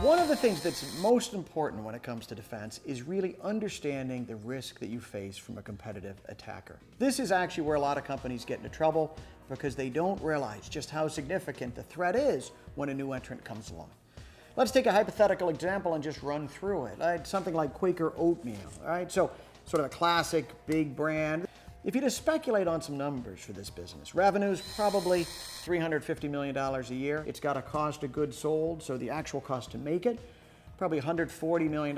One of the things that's most important when it comes to defense is really understanding the risk that you face from a competitive attacker. This is actually where a lot of companies get into trouble because they don't realize just how significant the threat is when a new entrant comes along. Let's take a hypothetical example and just run through it. Right? Something like Quaker oatmeal, all right? So sort of a classic big brand. If you just speculate on some numbers for this business, revenue's probably $350 million a year. It's got a cost of goods sold, so the actual cost to make it, probably $140 million.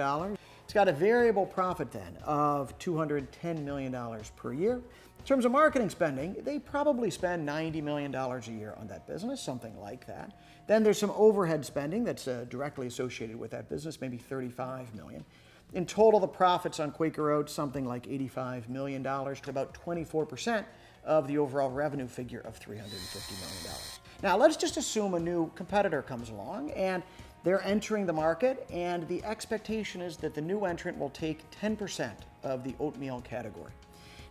It's got a variable profit then of $210 million per year. In terms of marketing spending, they probably spend $90 million a year on that business, something like that. Then there's some overhead spending that's directly associated with that business, maybe $35 million. In total, the profits on Quaker Oats, something like $85 million, to about 24% of the overall revenue figure of $350 million. Now, let's just assume a new competitor comes along and they're entering the market, and the expectation is that the new entrant will take 10% of the oatmeal category.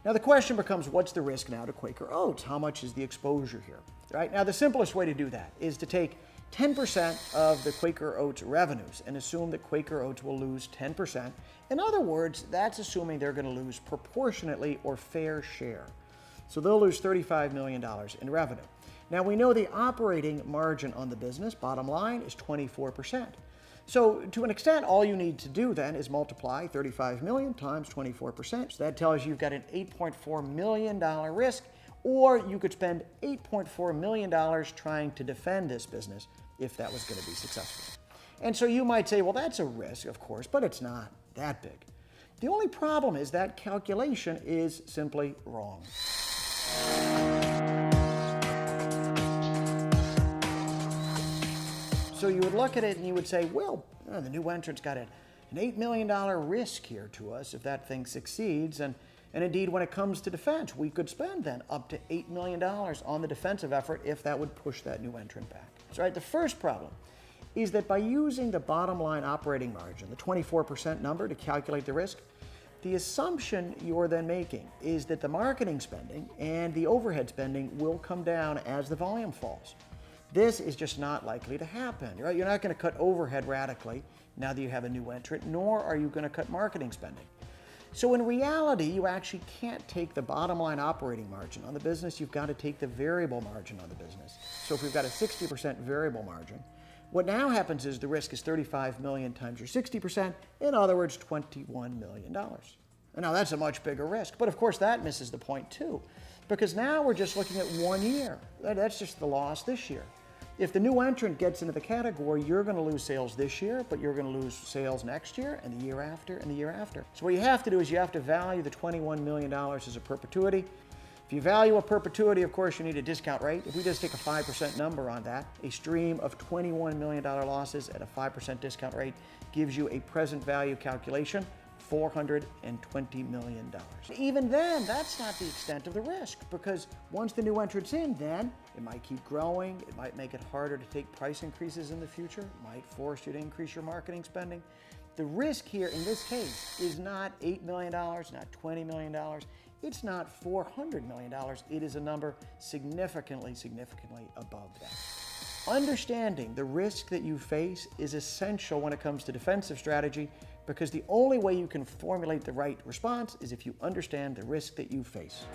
Now, the question becomes, what's the risk now to Quaker Oats? How much is the exposure here? Right? Now, the simplest way to do that is to take 10% of the Quaker Oats revenues and assume that Quaker Oats will lose 10%. In other words, that's assuming they're going to lose proportionately or fair share. So they'll lose $35 million in revenue. Now we know the operating margin on the business, bottom line, is 24%. So to an extent, all you need to do then is multiply 35 million times 24%. So that tells you you've got an $8.4 million risk, or you could spend $8.4 million trying to defend this business if that was going to be successful. And so you might say, well, that's a risk, of course, but it's not that big. The only problem is that calculation is simply wrong. So you would look at it and you would say, well, the new entrant's got an $8 million risk here to us if that thing succeeds. And indeed, when it comes to defense, we could spend then up to $8 million on the defensive effort if that would push that new entrant back. So right, the first problem is that by using the bottom line operating margin, the 24% number, to calculate the risk, the assumption you're then making is that the marketing spending and the overhead spending will come down as the volume falls. This is just not likely to happen. Right? You're not going to cut overhead radically now that you have a new entrant, nor are you going to cut marketing spending. So in reality, you actually can't take the bottom line operating margin on the business. You've got to take the variable margin on the business. So if we've got a 60% variable margin, what now happens is the risk is 35 million times your 60%, in other words, $21 million. And now that's a much bigger risk, but of course that misses the point too, because now we're just looking at 1 year. That's just the loss this year. If the new entrant gets into the category, you're going to lose sales this year, but you're going to lose sales next year and the year after and the year after. So what you have to do is you have to value the $21 million as a perpetuity. If you value a perpetuity, of course, you need a discount rate. If we just take a 5% number on that, a stream of $21 million losses at a 5% discount rate gives you a present value calculation, $420 million. Even then, that's not the extent of the risk, because once the new entrant's in, then it might keep growing, it might make it harder to take price increases in the future, it might force you to increase your marketing spending. The risk here in this case is not $8 million, not $20 million, it's not $400 million, it is a number significantly above that. Understanding the risk that you face is essential when it comes to defensive strategy, because the only way you can formulate the right response is if you understand the risk that you face.